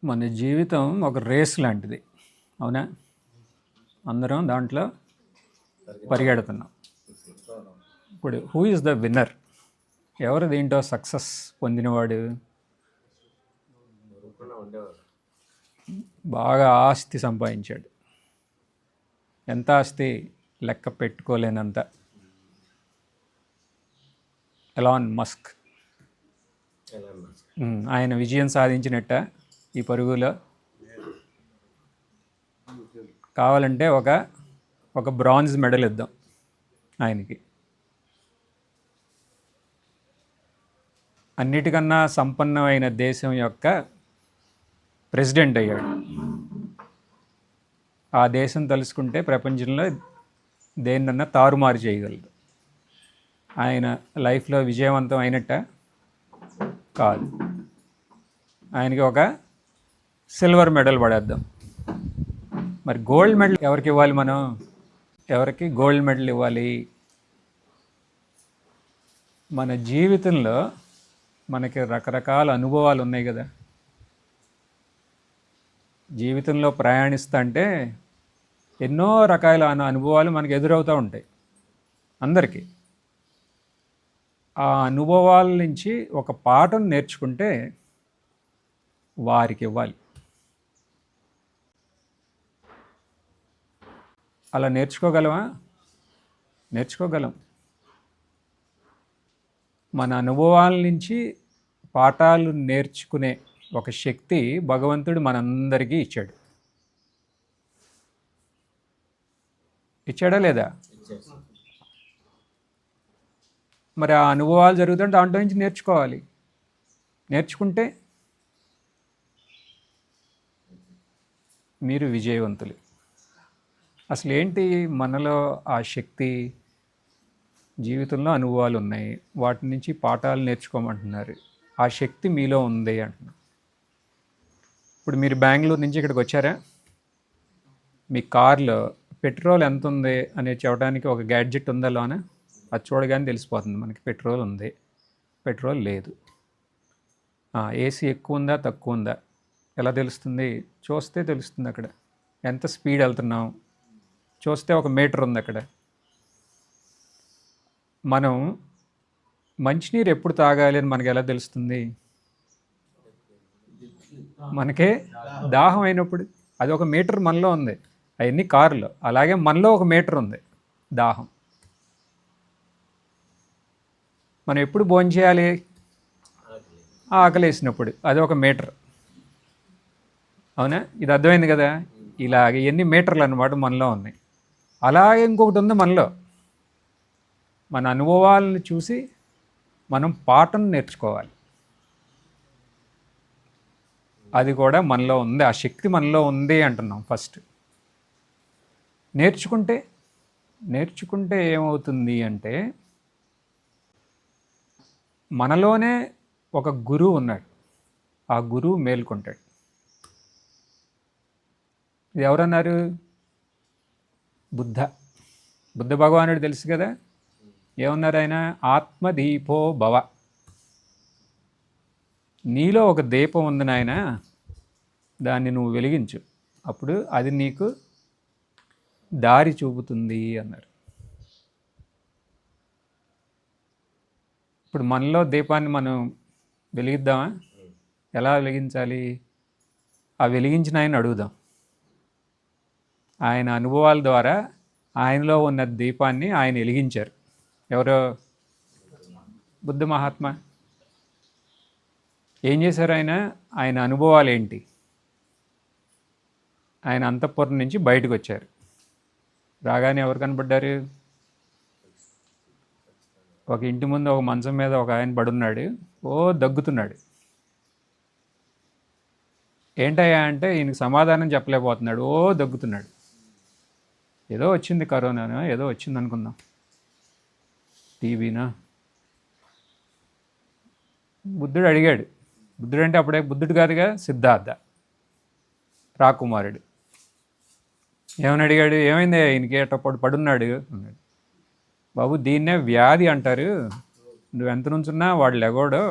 మన జీవితం ఒక రేస్ లాంటిది, అవునా? అందరం దాంట్లో పరిగెడుతున్నాం. ఇప్పుడు హూ ఈజ్ ద విన్నర్? ఎవరు దీంట్లో సక్సెస్ పొందినవాడు? బాగా ఆస్తి సంపాదించాడు. ఎంత ఆస్తి? లెక్క పెట్టుకోలేనంత. Elon Musk. ఆయన విజయం సాధించినట్ట ఈ పరుగులో. కావాలంటే ఒక బ్రాంజ్ మెడల్ ఇద్దాం ఆయనకి. అన్నిటికన్నా సంపన్నమైన దేశం యొక్క ప్రెసిడెంట్ అయ్యాడు. ఆ దేశం తలుసుకుంటే ప్రపంచంలో దేన్నన్నా తారుమారు చేయగలడు. ఆయన లైఫ్లో విజయవంతం అయినట్ట కాదు. ఆయనకి ఒక సిల్వర్ మెడల్ పడేద్దాం. మరి గోల్డ్ మెడల్ ఎవరికి ఇవ్వాలి? మనం ఎవరికి గోల్డ్ మెడల్ ఇవ్వాలి? మన జీవితంలో మనకి రకరకాల అనుభవాలు ఉన్నాయి కదా. జీవితంలో ప్రయాణిస్తా అంటే ఎన్నో రకాల అనుభవాలు మనకు ఎదురవుతూ ఉంటాయి అందరికీ. ఆ అనుభవాల నుంచి ఒక పాఠం నేర్చుకుంటే వారికి ఇవ్వాలి. అలా నేర్చుకోగలమా? నేర్చుకోగలం. మన అనుభవాల నుంచి పాఠాలు నేర్చుకునే ఒక శక్తి భగవంతుడు మనందరికీ ఇచ్చాడు. ఇచ్చాడా లేదా? మరి ఆ అనుభవాలు జరుగుతుంటే దాంట్లో నుంచి నేర్చుకోవాలి. నేర్చుకుంటే మీరు విజయవంతులు. అసలు ఏంటి మనలో ఆ శక్తి? జీవితంలో అనుభవాలు ఉన్నాయి, వాటి నుంచి పాఠాలు నేర్చుకోమంటున్నారు. ఆ శక్తి మీలో ఉంది అంటున్నారు. ఇప్పుడు మీరు బెంగళూరు నుంచి ఇక్కడికి వచ్చారా? మీ కార్లో పెట్రోల్ ఎంత ఉంది అనేది చెప్పడానికి ఒక గ్యాడ్జెట్ ఉందా లోన? అది చూడగానే తెలిసిపోతుంది మనకి పెట్రోల్ ఉంది, పెట్రోల్ లేదు. ఏసీ ఎక్కువ ఉందా తక్కువ ఉందా ఎలా తెలుస్తుంది? చూస్తే తెలుస్తుంది. అక్కడ ఎంత స్పీడ్ వెళ్తున్నాం చూస్తే ఒక మీటర్ ఉంది అక్కడ. మనం మంచినీరు ఎప్పుడు తాగాలి అని మనకి ఎలా తెలుస్తుంది? మనకే దాహం అయినప్పుడు. అది ఒక మీటర్ మనలో ఉంది. అవన్నీ కారులో. అలాగే మనలో ఒక మీటర్ ఉంది, దాహం. మనం ఎప్పుడు భోజనం చేయాలి? ఆకలేసినప్పుడు. అది ఒక మీటర్, అవునా? ఇది అర్థమైంది కదా. ఇలాగ ఎన్ని మీటర్లు అన్నమాట మనలో ఉన్నాయి. అలాగే ఇంకొకటి ఉంది మనలో. మన అనుభవాలను చూసి మనం పాఠం నేర్చుకోవాలి. అది కూడా మనలో ఉంది. ఆ శక్తి మనలో ఉంది అంటున్నాం. ఫస్ట్ నేర్చుకుంటే ఏమవుతుంది అంటే మనలోనే ఒక గురువు ఉన్నాడు. ఆ గురువు మేల్కొంటాడు. ఇది ఎవరన్నారు? బుద్ధ భగవానుడు తెలుసు కదా. ఏమన్నారు ఆయన? ఆత్మదీపో భవ. నీలో ఒక దీపం ఉంది నాయన, దాన్ని నువ్వు వెలిగించు, అప్పుడు అది నీకు దారి చూపుతుంది అన్నారు. ఇప్పుడు మనలో దీపాన్ని మనం వెలిగిద్దామా? ఎలా వెలిగించాలి? ఆ వెలిగించిన ఆయన అడుగుదాం. ఆయన అనుభవాల ద్వారా ఆయనలో ఉన్న దీపాన్ని ఆయన వెలిగించారు. ఎవరో? బుద్ధ మహాత్మా. ఏం చేశారు ఆయన? ఆయన అనుభవాలు ఏంటి? ఆయన అంతఃపురం నుంచి బయటకు వచ్చారు. రాగానే ఎవరు కనపడ్డారు? ఒక ఇంటి ముందు ఒక మంచం మీద ఒక ఆయన పడున్నాడు. దగ్గుతున్నాడు. ఏంటయ్యా అంటే ఈయనకి సమాధానం చెప్పలేకపోతున్నాడు. దగ్గుతున్నాడు. ఏదో వచ్చింది, కరోనానో ఏదో వచ్చింది అనుకుందాం, టీవీనా. బుద్ధుడు అడిగాడు. బుద్ధుడు అంటే అప్పుడే బుద్ధుడు కాదుగా, సిద్ధార్థ రాకుమారుడు. ఏమని అడిగాడు? ఏమైంది ఈయనకి అట్టప్పుడు పడున్నాడు అన్నాడు. బాబు, దీన్నే వ్యాధి అంటారు. నువ్వు ఎంత నుంచున్నా వాడు లెగోడు.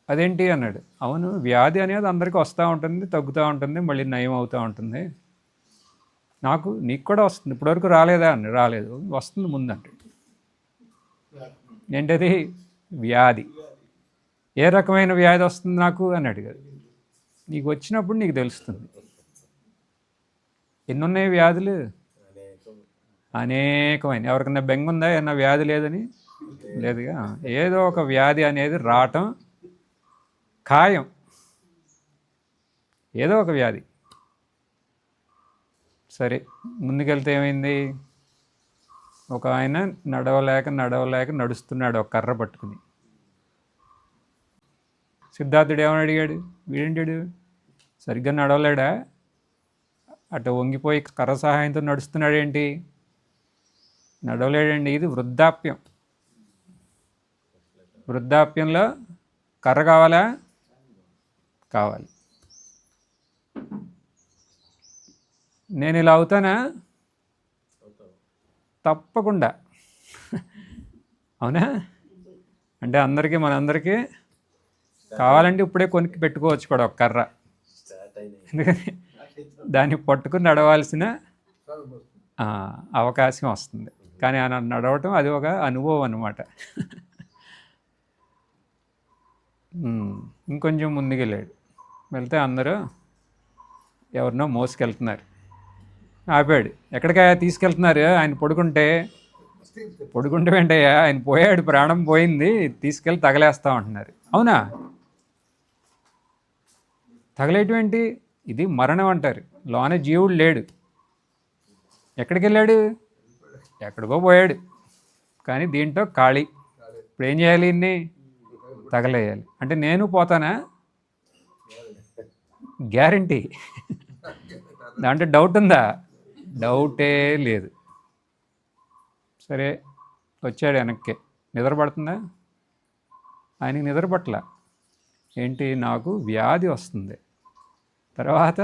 అదేంటి అన్నాడు. అవును, వ్యాధి అనేది అందరికీ వస్తూ ఉంటుంది, తగ్గుతూ ఉంటుంది, మళ్ళీ నయం అవుతూ ఉంటుంది. నీకు కూడా వస్తుంది, ఇప్పటివరకు రాలేదా అని. రాలేదు, వస్తుంది ముందంటే. ఏంటది? వ్యాధి. ఏ రకమైన వ్యాధి వస్తుంది నాకు అని అడిగాడు. నీకు వచ్చినప్పుడు నీకు తెలుస్తుంది. ఎన్నున్నాయి వ్యాధులు? అనేకమైన. ఎవరికన్నా బెంగ ఉందా ఏమన్నా వ్యాధి లేదని? లేదుగా. ఏదో ఒక వ్యాధి అనేది రావటం ఖాయం. ఏదో ఒక వ్యాధి. సరే, ముందుకెళ్తే ఏమైంది? ఒక ఆయన నడవలేక నడుస్తున్నాడు ఒక కర్ర పట్టుకుని. సిద్ధార్థుడు ఏమని అడిగాడు? వీడేంటాడు, సరిగ్గా నడవలేడా? అటు వంగిపోయి కర్ర సహాయంతో నడుస్తున్నాడేంటి? నడవలేడండి. ఇది వృద్ధాప్యం. వృద్ధాప్యంలో కర్ర కావాలా? కావాలి. నేను ఇలా అవుతానా? తప్పకుండా. అవునా? అంటే మనందరికీ కావాలంటే ఇప్పుడే కొనికి పెట్టుకోవచ్చు కూడా ఒక కర్ర. ఎందుకని దాన్ని పట్టుకుని నడవాల్సిన అవకాశం వస్తుంది. కానీ నడవటం అది ఒక అనుభవం అన్నమాట. ఇంకొంచెం ముందుకెళ్ళాడు. వెళ్తే అందరూ ఎవరినో మోసుకెళ్తున్నారు. ఆపాడు. ఎక్కడికయ్యా తీసుకెళ్తున్నారు? ఆయన పడుకుంటే వెంటయ్యా ఆయన పోయాడు, ప్రాణం పోయింది, తీసుకెళ్ళి తగలేస్తా ఉంటున్నారు. అవునా? తగలేయటం ఏంటి? ఇది మరణం అంటారు. లోన జీవుడు లేడు. ఎక్కడికి వెళ్ళాడు? ఎక్కడికో పోయాడు. కానీ దీంట్లో ఖాళీ. ఇప్పుడు ఏం చేయాలి? ఇన్ని తగలేయాలి. అంటే నేను పోతానా? గ్యారంటీ. దాంట్లో డౌట్ ఉందా? డౌటే లేదు. సరే, వచ్చాడు వెనక్కి. నిద్ర పడుతుందా? ఆయనకి నిద్ర పట్ల. ఏంటి? నాకు వ్యాధి వస్తుంది, తర్వాత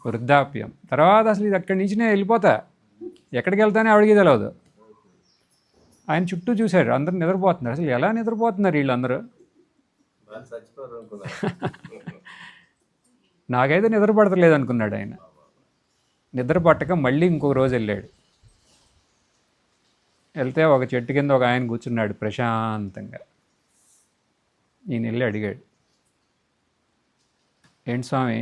వృద్ధాప్యం, తర్వాత అసలు ఇది అక్కడి నుంచి నేను వెళ్ళిపోతా, ఎక్కడికి వెళ్తానే ఆవిడికి తెలియదు. ఆయన చుట్టూ చూశాడు, అందరూ నిద్రపోతున్నారు. అసలు ఎలా నిద్రపోతున్నారు వీళ్ళందరూ? నాకైతే నిద్ర పడతలేదు అనుకున్నాడు ఆయన. నిద్ర పట్టక మళ్ళీ ఇంకొక రోజు వెళ్ళాడు. వెళ్తే ఒక చెట్టు కింద ఒక ఆయన కూర్చున్నాడు ప్రశాంతంగా. ఈయన వెళ్ళి అడిగాడు, ఏంటి స్వామి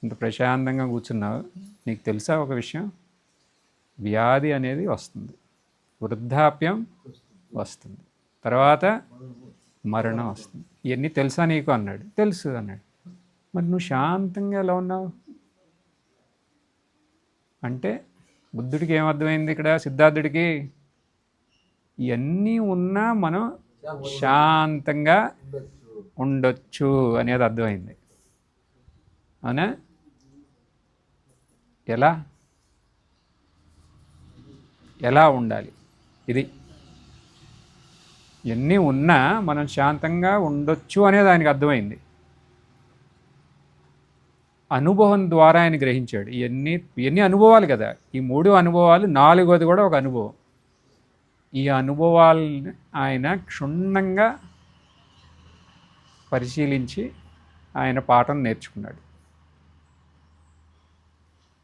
ఇంత ప్రశాంతంగా కూర్చున్నావు? నీకు తెలుసా ఒక విషయం? వ్యాధి అనేది వస్తుంది, వృద్ధాప్యం వస్తుంది, తర్వాత మరణం వస్తుంది. ఇవన్నీ తెలుసా నీకు అన్నాడు. తెలుసు అన్నాడు. మరి నువ్వు శాంతంగా ఎలా ఉన్నావు అంటే, బుద్ధుడికి ఏమర్థమైంది ఇక్కడ? సిద్ధార్థుడికి ఇవన్నీ ఉన్నా మనం శాంతంగా ఉండొచ్చు అనేది అర్థమైంది. అవునా? ఎలా ఉండాలి? ఇది ఎన్ని ఉన్నా మనం శాంతంగా ఉండొచ్చు అనేది ఆయనకు అర్థమైంది. అనుభవం ద్వారా ఆయన గ్రహించాడు. ఇవన్నీ అనుభవాలు కదా. ఈ 3 అనుభవాలు, 4వది కూడా ఒక అనుభవం. ఈ అనుభవాలని ఆయన క్షుణ్ణంగా పరిశీలించి ఆయన పాఠం నేర్చుకున్నాడు.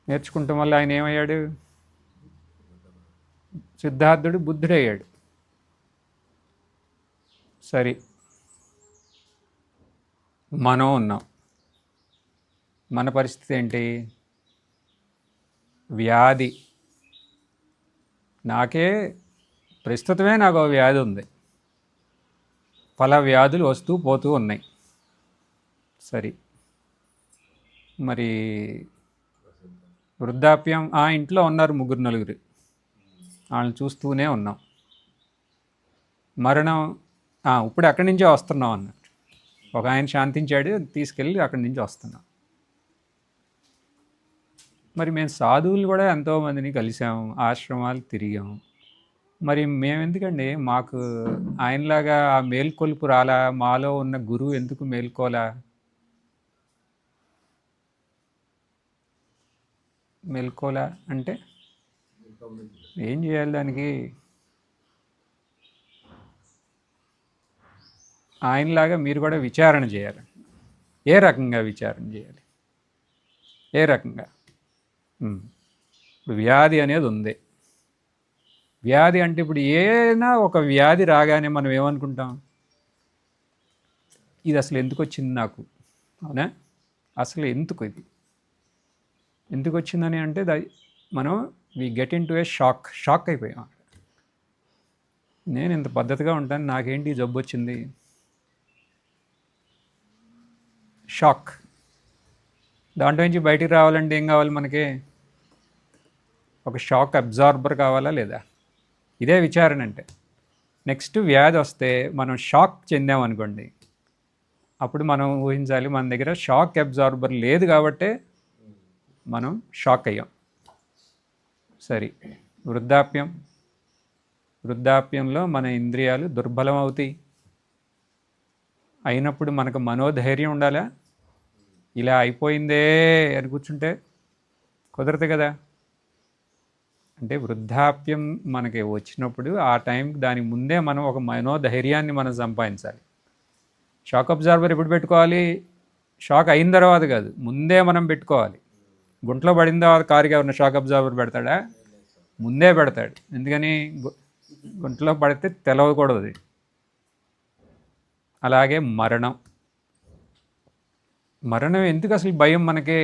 నేర్చుకుంటాం వల్ల ఆయన ఏమయ్యాడు? సిద్ధార్థుడు బుద్ధుడయ్యాడు. సరే, మనం ఉన్నాం. మన పరిస్థితి ఏంటి? వ్యాధి. ప్రస్తుతమే నాకు వ్యాధి ఉంది, పలా వ్యాధులు వస్తూ పోతూ ఉన్నాయి. సరే, మరి వృద్ధాప్యం, ఇంట్లో ఉన్నారు 3-4, వాళ్ళని చూస్తూనే ఉన్నాం. మరణం, ఇప్పుడు అక్కడి నుంచే వస్తున్నాం అన్నట్టు. ఒక ఆయన శాంతించాడు, తీసుకెళ్ళి అక్కడి నుంచి వస్తున్నాం. మరి మేము సాధువులు కూడా ఎంతోమందిని కలిసాము, ఆశ్రమాలు తిరిగాము. మరి మేమెందుకండి? మాకు ఆయనలాగా ఆ మేల్కొలుపు రాలా? మాలో ఉన్న గురువు ఎందుకు మేల్కోలా? మేల్కోలా అంటే ఏం చేయాలి దానికి? ఆయనలాగా మీరు కూడా విచారణ చేయాలి. ఏ రకంగా విచారణ చేయాలి? ఏ రకంగా? ఇప్పుడు వ్యాధి అనేది ఉంది. వ్యాధి అంటే ఇప్పుడు ఏదైనా ఒక వ్యాధి రాగానే మనం ఏమనుకుంటాం? ఇది అసలు ఎందుకు వచ్చింది నాకు? అవునా? అసలు ఎందుకు ఇది ఎందుకు వచ్చిందని అంటే మనం we get into a shock అయిపోయాం. నేను ఇంత పద్ధతిగా ఉంటాను, నాకేంటి జబ్బు వచ్చింది? షాక్. దాంట్లో నుంచి బయటికి రావాలంటే ఏం కావాలి మనకి? ఒక షాక్ అబ్జార్బర్ కావాలా లేదా? ఇదే విచారణ అంటే. నెక్స్ట్ వ్యాధి వస్తే మనం షాక్ చెందామనుకోండి, అప్పుడు మనం ఊహించాలి మన దగ్గర షాక్ అబ్జార్బర్ లేదు కాబట్టే మనం షాక్ అయ్యాం. సరే, వృద్ధాప్యంలో మన ఇంద్రియాలు దుర్బలం అవుతాయి. అయినప్పుడు మనకు మనోధైర్యం ఉండాలా? ఇలా అయిపోయిందే అని కూర్చుంటే కుదరదు కదా. అంటే వృద్ధాప్యం మనకి వచ్చినప్పుడు ఆ టైంకి దానికి ముందే మనం ఒక మనోధైర్యాన్ని మనం సంపాదించాలి. షాక్ అబ్జార్బర్ ఎప్పుడు పెట్టుకోవాలి? షాక్ అయిన తర్వాత కాదు, ముందే మనం పెట్టుకోవాలి. గుంట్లో పడిన తర్వాత కారుకి ఎవరిన షాక్ అబ్జార్బర్ పెడతాడా? ముందే పెడతాడు. ఎందుకని? గుంట్లో పడితే తెలవకూడదు. అలాగే మరణం ఎందుకు అసలు భయం మనకి?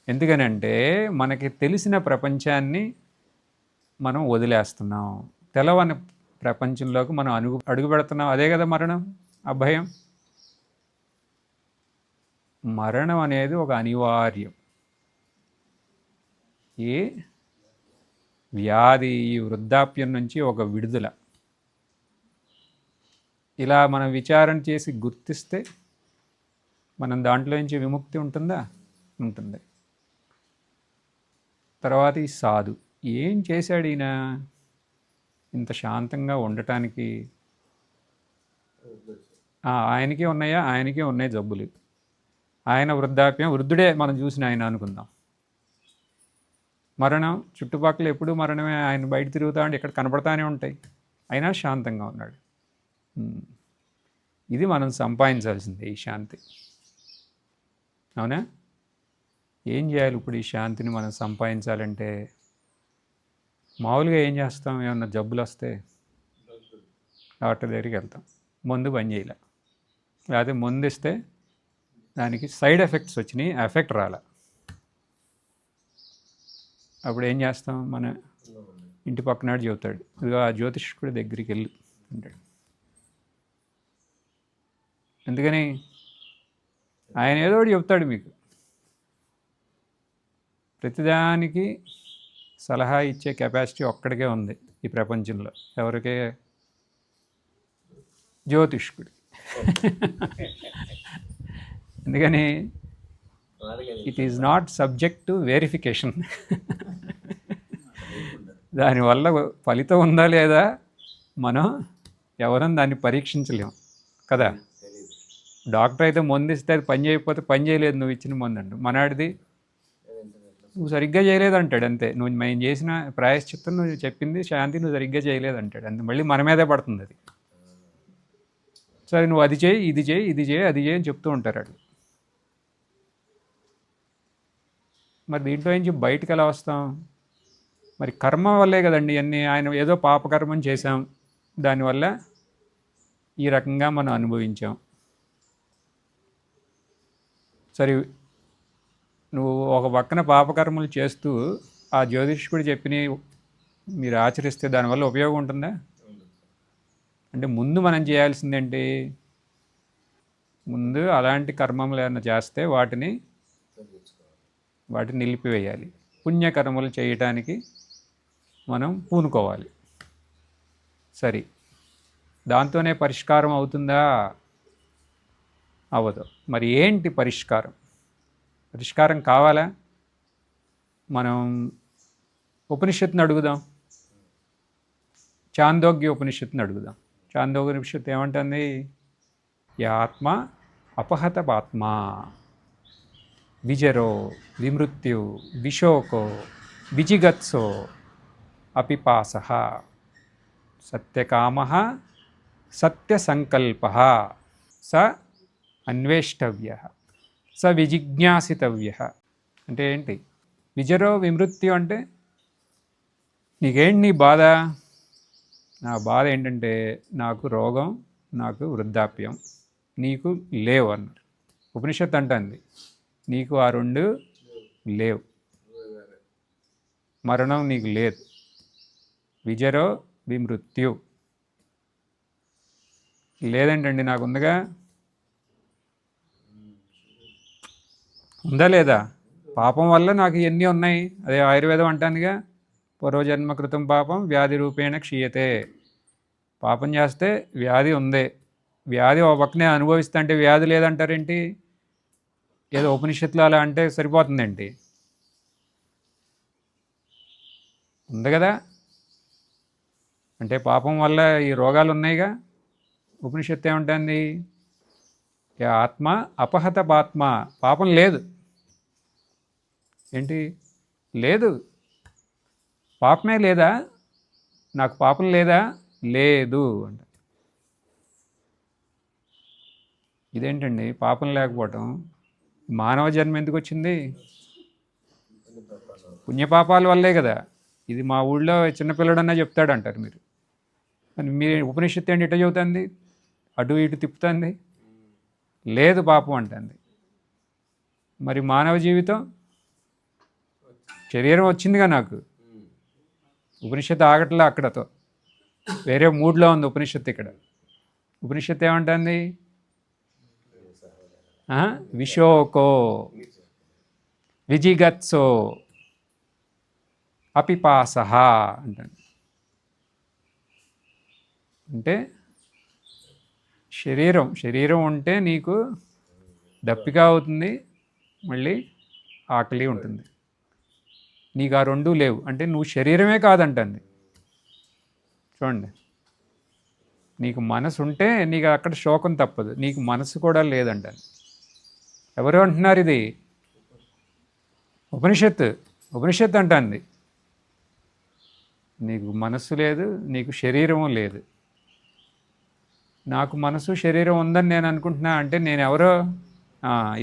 ఎందుకనంటే మనకి తెలిసిన ప్రపంచాన్ని మనం వదిలేస్తున్నాం, తెలవని ప్రపంచంలోకి మనం అడుగు పెడుతున్నాం. అదే కదా మరణం, అభయం. మరణం అనేది ఒక అనివార్యం. ఈ వ్యాధి, ఈ వృద్ధాప్యం నుంచి ఒక విడుదల. ఇలా మనం విచారణ చేసి గుర్తిస్తే మనం దాంట్లో నుంచి విముక్తి ఉంటుందా? ఉంటుంది. తర్వాత ఈ సాధు ఏం చేశాడు ఈయన ఇంత శాంతంగా ఉండటానికి? ఆయనకే ఉన్నాయా? ఆయనకే ఉన్నాయి జబ్బులు. ఆయన వృద్ధుడే మనం చూసిన ఆయన అనుకుందాం. మరణం చుట్టుపక్కల ఎప్పుడూ మరణమే. ఆయన బయట తిరుగుతూ ఉంటే ఇక్కడ కనపడతానే ఉంటాయి, అయినా శాంతంగా ఉన్నాడు. ఇది మనం సంపాదించాల్సిందే, ఈ శాంతి. అవునా? ఏం చేయాలి ఇప్పుడు ఈ శాంతిని మనం సంపాదించాలంటే? మామూలుగా ఏం చేస్తాం? ఏమన్నా జబ్బులు వస్తే డాక్టర్ దగ్గరికి వెళ్తాం, మందు పని చేయలే, లేకపోతే మందు ఇస్తే దానికి సైడ్ ఎఫెక్ట్స్ వచ్చినాయి, ఎఫెక్ట్ రాలే. అప్పుడు ఏం చేస్తాం? మన ఇంటి పక్కనాడు చెబుతాడు, ఇదిగో ఆ జ్యోతిష్కుడి దగ్గరికి వెళ్ళి అంటాడు. ఎందుకని? ఆయన ఏదో ఒకటి చెప్తాడు మీకు. ప్రతిదానికి సలహా ఇచ్చే కెపాసిటీ ఒక్కడికే ఉంది ఈ ప్రపంచంలో. ఎవరికే? జ్యోతిష్కుడి. ఎందుకని? It is not subject to verification. దానివల్ల ఫలితం ఉందా లేదా మనం ఎవరం దాన్ని పరీక్షించలేము కదా. డాక్టర్ అయితే మందు ఇస్తే అది పని చేయకపోతే పని చేయలేదు నువ్వు ఇచ్చిన మందు అంటు. మనాడిది నువ్వు సరిగ్గా చేయలేదు అంటాడు అంతే. నువ్వు మేము చేసిన ప్రాయశ్చిత్తం, నువ్వు చెప్పింది శాంతి నువ్వు సరిగ్గా చేయలేదు అంటాడు అంతే. మళ్ళీ మన మీదే పడుతుంది అది. సరే నువ్వు అది చేయి, ఇది చేయి, ఇది చేయి, అది చేయి అని చెప్తూ ఉంటారు అట్లా. మరి దీంట్లో నుంచి బయటకు ఎలా వస్తాం? మరి కర్మ వల్లే కదండి అన్నీ. ఆయన ఏదో పాపకర్మం చేశాం, దానివల్ల ఈ రకంగా మనం అనుభవించాం. సరే, నువ్వు ఒక పక్కన పాపకర్మలు చేస్తూ ఆ జ్యోతిష్కుడు చెప్పిన మీరు ఆచరిస్తే దానివల్ల ఉపయోగం ఉంటుందా? అంటే ముందు మనం చేయాల్సిందేంటి? ముందు అలాంటి కర్మములు ఏమైనా చేస్తే వాటిని నిలిపివేయాలి. పుణ్యకర్మలు చేయటానికి మనం పూనుకోవాలి. సరే, దాంతోనే పరిష్కారం అవుతుందా? అవ్వదు. మరి ఏంటి పరిష్కారం? పరిష్కారం కావాలా? మనం ఉపనిషత్తుని అడుగుదాం, చాందోగ్య ఉపనిషత్తుని అడుగుదాం. చాందోగ్య ఉపనిషత్తు ఏమంటుంది? యాత్మ అపహత పాత్మ విజరో విమృత్యు విశోకో విజిగత్సో అపిపాసః సత్యకామః సత్యసంకల్ప స అన్వేష్టవ్య స విజిజ్ఞాసితవ్య. అంటే ఏంటి? విజరో విమృత్యు అంటే నీకేంటి నీ బాధ? నా బాధ ఏంటంటే నాకు రోగం, నాకు వృద్ధాప్యం, నీకు లేవు అన్నారు. ఉపనిషత్తు అంటుంది నీకు ఆ రెండు లేవు, మరణం నీకు లేదు. విజరో విమృత్యు లేదంటండి, నాకు ఉందిగా. ఉందా లేదా? పాపం వల్ల నాకు ఇవన్నీ ఉన్నాయి. అదే ఆయుర్వేదం అంటానుగా, పూర్వజన్మ కృతం పాపం వ్యాధి రూపేణ క్షీయతే. పాపం చేస్తే వ్యాధి ఉంది, వ్యాధి ఒక పక్కనే అనుభవిస్తా అంటే వ్యాధి లేదంటారేంటి? ఏదో ఉపనిషత్తులు అలా అంటే సరిపోతుందేంటి? ఉంది కదా. అంటే పాపం వల్ల ఈ రోగాలు ఉన్నాయిగా. ఉపనిషత్తు ఏమంటుంది? ఆత్మ అపహత పాత్మ, పాపం లేదు. ఏంటి లేదు? పాపమే లేదా? నాకు పాపం లేదా? లేదు అంట. ఇదేంటండి పాపం లేకపోవటం? మానవ జన్మ ఎందుకు వచ్చింది? పుణ్యపాపాల వల్లే కదా. ఇది మా ఊళ్ళో చిన్నపిల్లడన్నా చెప్తాడు అంటారు మీరు. మీ ఉపనిషత్తు ఏంటి ఇట్లా చెబుతుంది? అటు ఇటు తిప్పుతుంది, లేదు పాపం అంటుంది. మరి మానవ జీవితం, శరీరం వచ్చిందిగా నాకు. ఉపనిషత్తు ఆగట్లా అక్కడతో, వేరే మూడ్లో ఉంది ఉపనిషత్తు. ఇక్కడ ఉపనిషత్తు ఏమంటుంది? విశోకో విజిగత్సో అపిపాసహ అంటుంది. అంటే శరీరం ఉంటే నీకు దప్పిక అవుతుంది, మళ్ళీ ఆకలి ఉంటుంది. నీకు ఆ రెండూ లేవు అంటే నువ్వు శరీరమే కాదంటుంది. చూడండి, నీకు మనసు ఉంటే నీకు అక్కడ శోకం తప్పదు, నీకు మనసు కూడా లేదంటాను. ఎవరు అంటున్నారు ఇది? ఉపనిషత్తు అంటుంది. నీకు మనస్సు లేదు, నీకు శరీరము లేదు. నాకు మనసు శరీరం ఉందని నేను అనుకుంటున్నా అంటే నేను ఎవరో?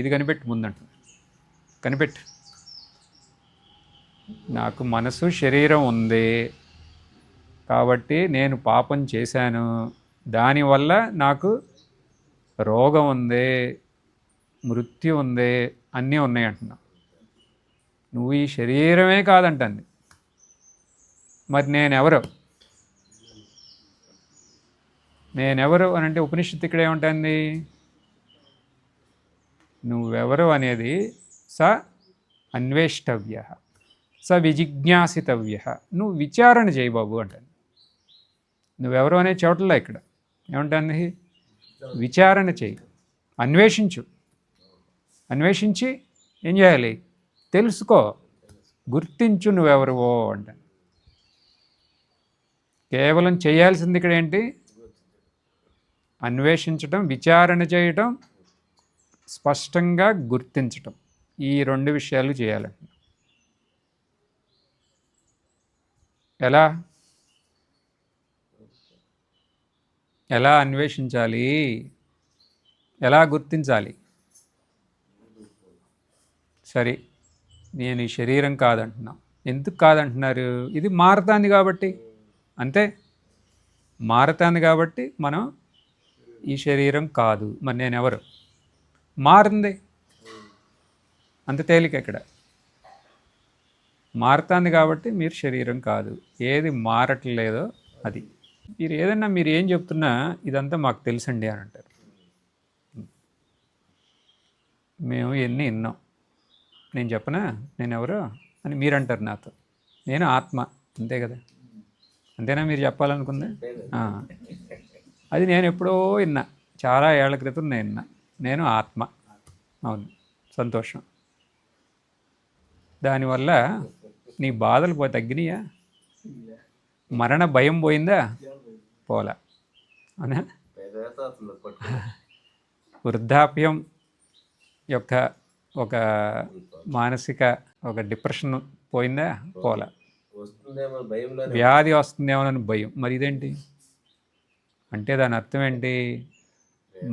ఇది కనిపెట్టు ముందంట, కనిపెట్టు. నాకు మనసు శరీరం ఉంది కాబట్టి నేను పాపం చేశాను, దానివల్ల నాకు రోగం ఉంది, మృత్యు ఉంది, అన్నీ ఉన్నాయి అంటున్నా. నువ్వు ఈ శరీరమే కాదంటుంది. మరి నేనెవరు అని అంటే ఉపనిషత్తు ఇక్కడ ఏముంటుంది? నువ్వెవరు అనేది స అన్వేష్టవ్య స విజిజ్ఞాసితవ్య. నువ్వు విచారణ చేయి బాబు అంటాను. నువ్వెవరు అనే చోట్ల ఇక్కడ ఏముంటుంది? విచారణ చేయి, అన్వేషించి ఏం చేయాలి? తెలుసుకో, గుర్తించు నువ్వెవరువో అంటాను. కేవలం చేయాల్సింది ఇక్కడ ఏంటి? అన్వేషించటం, విచారణ చేయటం, స్పష్టంగా గుర్తించటం. ఈ రెండు విషయాలు చేయాలంట. ఎలా అన్వేషించాలి? ఎలా గుర్తించాలి? సరే, నేను ఈ శరీరం కాదంటున్నా. ఎందుకు కాదంటున్నారు? ఇది మారతాంది కాబట్టి. అంతే, మారతాంది కాబట్టి మనం ఈ శరీరం కాదు. మరి నేనెవరు? మారింది, అంత తేలిక. ఇక్కడ మారుతుంది కాబట్టి మీరు శరీరం కాదు. ఏది మారట్లేదో అది. మీరు ఏదన్నా మీరు ఏం చెప్తున్నా ఇదంతా మాకు తెలుసండి అని అంటారు. మేము ఎన్ని విన్నాం, నేను చెప్పనా నేనెవరో అని మీరు అంటారు నాతో. నేను ఆత్మ, అంతే కదా. అంతేనా మీరు చెప్పాలనుకుంది? అది నేను ఎప్పుడో విన్నా, చాలా ఏళ్ల క్రితం నేను ఆత్మ. అవును, సంతోషం. దానివల్ల నీ బాధలు తగ్గినాయా? మరణ భయం పోయిందా? పోలా. అవునా? వృద్ధాప్యం యొక్క ఒక మానసిక ఒక డిప్రెషన్ పోయిందా? పోలా. వ్యాధి వస్తుందేమోనని భయం. మరి ఇదేంటి? అంటే దాని అర్థం ఏంటి?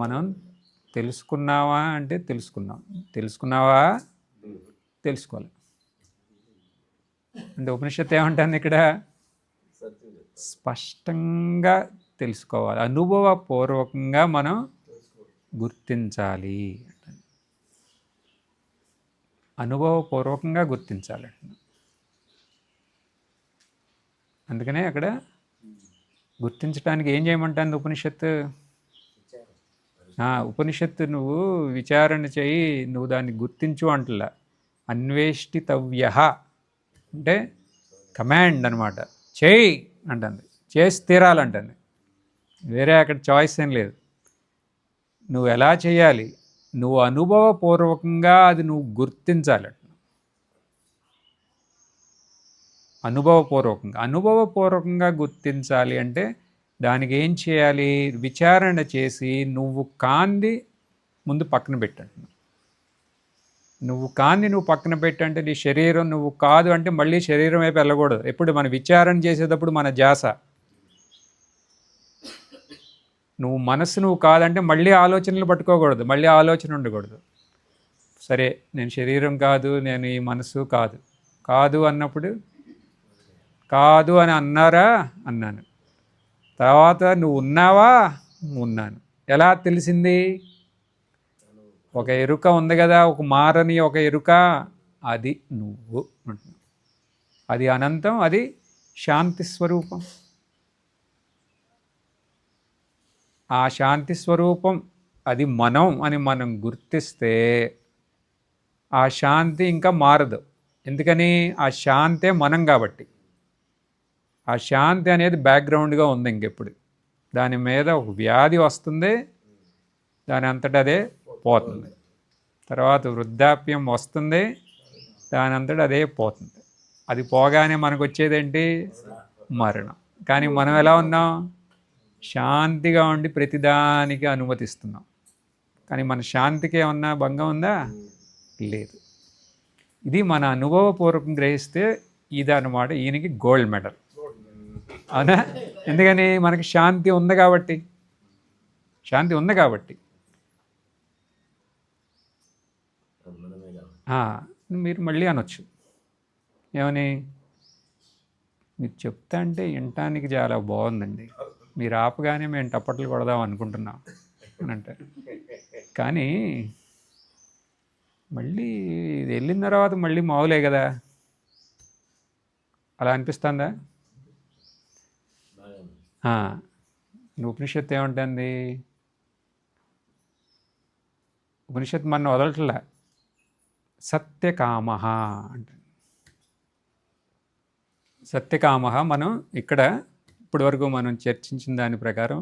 మనం తెలుసుకున్నావా అంటే తెలుసుకున్నాం, తెలుసుకున్నావా తెలుసుకోవాలి. అంటే ఉపనిషత్తు ఏమంటాను ఇక్కడ? స్పష్టంగా తెలుసుకోవాలి, అనుభవపూర్వకంగా మనం గుర్తించాలి, అనుభవపూర్వకంగా గుర్తించాలి. అందుకనే అక్కడ గుర్తించడానికి ఏం చేయమంటుంది ఉపనిషత్తు? ఉపనిషత్తు నువ్వు విచారణ చేయి, నువ్వు దాన్ని గుర్తించు అంటలా. అన్వేష్టితవ్య అంటే కమాండ్ అనమాట. చేయి అంటుంది, చేసి తీరాలంటుంది. వేరే అక్కడ చాయిస్ ఏం లేదు. నువ్వు ఎలా చేయాలి? నువ్వు అనుభవపూర్వకంగా అది నువ్వు గుర్తించాలి. అనుభవపూర్వకంగా గుర్తించాలి అంటే దానికి ఏం చేయాలి? విచారణ చేసి నువ్వు కాంది ముందు పక్కన పెట్టండి. నువ్వు కాంది నువ్వు పక్కన పెట్టంటే నీ శరీరం నువ్వు కాదు అంటే మళ్ళీ శరీరం వైపు వెళ్ళకూడదు. ఎప్పుడు మన విచారణ చేసేటప్పుడు మన ధ్యాస, నువ్వు మనస్సు నువ్వు కాదంటే మళ్ళీ ఆలోచనలు పట్టుకోకూడదు, మళ్ళీ ఆలోచన ఉండకూడదు. సరే నేను శరీరం కాదు, నేను ఈ మనస్సు కాదు, కాదు అన్నప్పుడు కాదు అని అన్నారా? అన్నాను. తర్వాత నువ్వు ఉన్నావా? ఉన్నాను. ఎలా తెలిసింది? ఒక ఎరుక ఉంది కదా, ఒక మారని ఒక ఎరుక, అది నువ్వు. అది అనంతం, అది శాంతి స్వరూపం. ఆ శాంతి స్వరూపం అది మనం అని మనం గుర్తిస్తే ఆ శాంతి ఇంకా మారదు. ఎందుకని? ఆ శాంతే మనం కాబట్టి. ఆ శాంతి అనేది బ్యాక్గ్రౌండ్గా ఉంది. ఇంకెప్పుడు దాని మీద ఒక వ్యాధి వస్తుంది, దాని అంతటా అదే పోతుంది. తర్వాత వృద్ధాప్యం వస్తుంది, దాని అంతటా అదే పోతుంది. అది పోగానే మనకు వచ్చేదేంటి? మరణం. కానీ మనం ఎలా ఉన్నాం? శాంతిగా ఉండి ప్రతిదానికి అనుమతిస్తున్నాం. కానీ మన శాంతికి ఏమన్నా భంగం ఉందా? లేదు. ఇది మన అనుభవపూర్వకం గ్రహిస్తే ఇది అన్నమాట ఈయనకి గోల్డ్ మెడల్. అవునా? ఎందుకని? మనకి శాంతి ఉంది కాబట్టి. శాంతి ఉంది కాబట్టి మీరు మళ్ళీ అనొచ్చు ఏమని? మీరు చెప్తా అంటే వినటానికి చాలా బాగుందండి, మీరు ఆపగానే మేము టప్పట్లు కొడదాం అనుకుంటున్నాం అని అంటారు. కానీ మళ్ళీ ఇది వెళ్ళిన తర్వాత మళ్ళీ మామూలే కదా, అలా అనిపిస్తుందా? ఉపనిషత్తు ఏమంటుంది? ఉపనిషత్తు మన వదలట్లా. సత్యకామ అంటే సత్యకామ మనం ఇక్కడ ఇప్పటి వరకు మనం చర్చించిన దాని ప్రకారం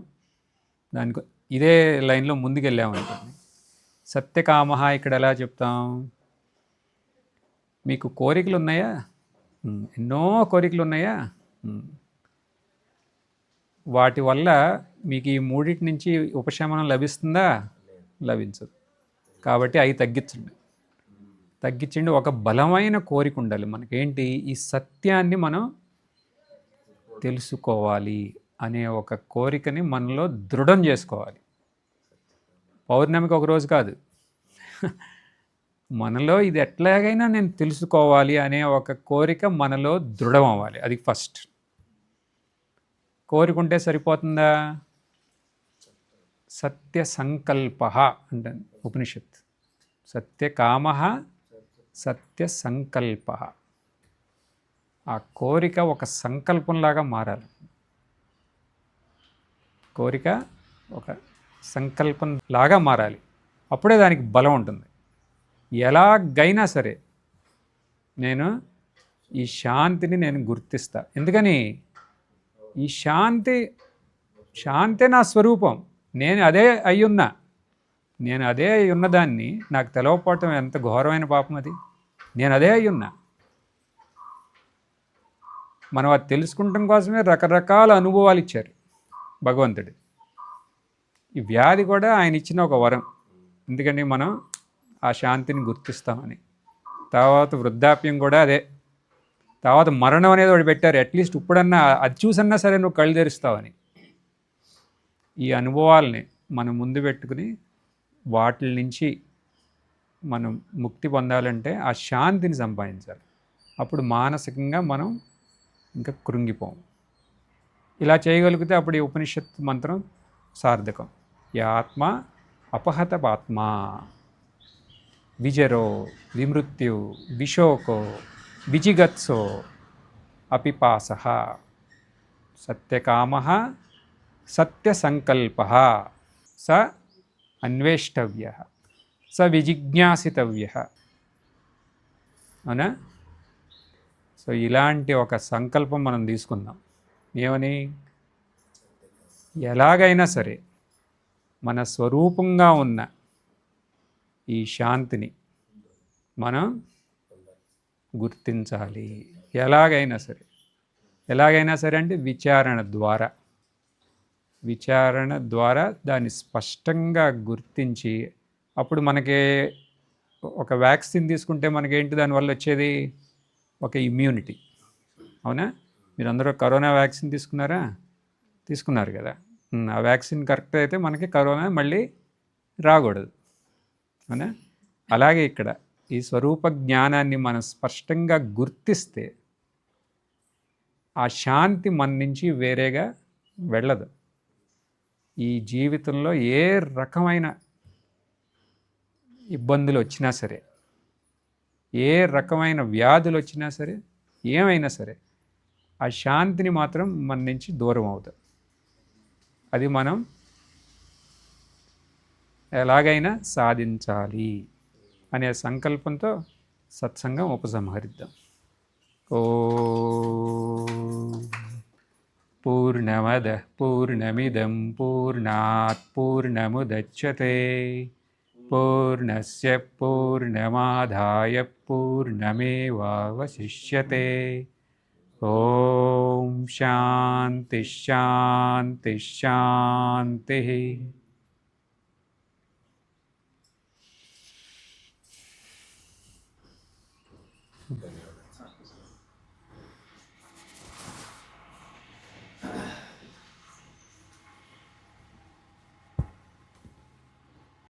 దానికి ఇదే లైన్లో ముందుకెళ్ళామనుకోండి. సత్యకామ ఇక్కడ ఎలా చెప్తాం? మీకు కోరికలు ఉన్నాయా? ఎన్నో కోరికలు ఉన్నాయా? వాటి వల్ల మీకు ఈ మూడింటి నుంచి ఉపశమనం లభిస్తుందా? లభించదు. కాబట్టి అవి తగ్గించండి. ఒక బలమైన కోరిక ఉండాలి మనకేంటి? ఈ సత్యాన్ని మనం తెలుసుకోవాలి అనే ఒక కోరికని మనలో దృఢం చేసుకోవాలి. పౌర్ణమికి ఒక రోజు కాదు, మనలో ఇది ఎట్లాగైనా నేను తెలుసుకోవాలి అనే ఒక కోరిక మనలో దృఢం అవ్వాలి. అది ఫస్ట్. కోరికుంటే సరిపోతుందా? సత్య సంకల్ప అంటే ఉపనిషత్. సత్యకామ సత్య సంకల్ప. ఆ కోరిక ఒక సంకల్పంలాగా మారాలి. కోరిక ఒక సంకల్పం లాగా మారాలి. అప్పుడే దానికి బలం ఉంటుంది. ఎలాగైనా సరే నేను ఈ శాంతిని నేను గుర్తిస్తా. ఎందుకని? ఈ శాంతే నా స్వరూపం. నేను అదే అయ్యున్నా. నేను అదే ఉన్నదాన్ని నాకు తెలవకపోవటం ఎంత ఘోరమైన పాపం అది. నేను అదే అయ్యున్నా. మనం అది తెలుసుకుంటాం కోసమే రకరకాల అనుభవాలు ఇచ్చారు భగవంతుడు. ఈ వ్యాధి కూడా ఆయన ఇచ్చిన ఒక వరం. ఎందుకంటే మనం ఆ శాంతిని గుర్తిస్తామని. తర్వాత వృద్ధాప్యం కూడా అదే. తర్వాత మరణం అనేది ఒకటి పెట్టారు. అట్లీస్ట్ ఇప్పుడన్నా అది చూసన్నా సరే నువ్వు కళ్ళు తెరుస్తావని. ఈ అనుభవాల్ని మనం ముందు పెట్టుకుని వాటి నుంచి మనం ముక్తి పొందాలంటే ఆ శాంతిని సంపాదించాలి. అప్పుడు మానసికంగా మనం ఇంకా కృంగిపోం. ఇలా చేయగలిగితే అప్పుడు ఈ ఉపనిషత్ మంత్రం సార్థకం. యాత్మ అపహత పాత్మా విజరో విమృత్యు విశోకో విజిగత్సో అపిపాసః సత్యకామః సత్యసంకల్పః స అన్వేష్టవ్యః స విజిజ్ఞాసితవ్యః. అవునా? సో ఇలాంటి ఒక సంకల్పం మనం తీసుకుందాం. ఏమని? ఎలాగైనా సరే మన స్వరూపంగా ఉన్న ఈ శాంతిని మనం గుర్తించాలి. ఎలాగైనా సరే అంటే విచారణ ద్వారా దాన్ని స్పష్టంగా గుర్తించి, అప్పుడు మనకి ఒక వ్యాక్సిన్ తీసుకుంటే మనకేంటి దానివల్ల వచ్చేది? ఒక ఇమ్యూనిటీ. అవునా? మీరందరూ కరోనా వ్యాక్సిన్ తీసుకున్నారా? తీసుకున్నారు కదా. ఆ వ్యాక్సిన్ కరెక్ట్ అయితే మనకి కరోనా మళ్ళీ రాకూడదు. అవునా? అలాగే ఇక్కడ ఈ స్వరూప జ్ఞానాన్ని మనం స్పష్టంగా గుర్తిస్తే ఆ శాంతి మన నుంచి వేరేగా వెళ్ళదు. ఈ జీవితంలో ఏ రకమైన ఇబ్బందులు వచ్చినా సరే, ఏ రకమైన వ్యాధులు వచ్చినా సరే, ఏమైనా సరే ఆ శాంతిని మాత్రం మన నుంచి దూరం అవుతుంది. అది మనం ఎలాగైనా సాధించాలి అనే సంకల్పంతో సత్సంగం ఉపసంహరిద్దాం. ఓం పూర్ణమదః పూర్ణమిదం పూర్ణాత్ పూర్ణముదచ్యతే పూర్ణస్య పూర్ణమాదాయ పూర్ణమేవావశిష్యతే. ఓం శాంతి శాంతి శాంతి.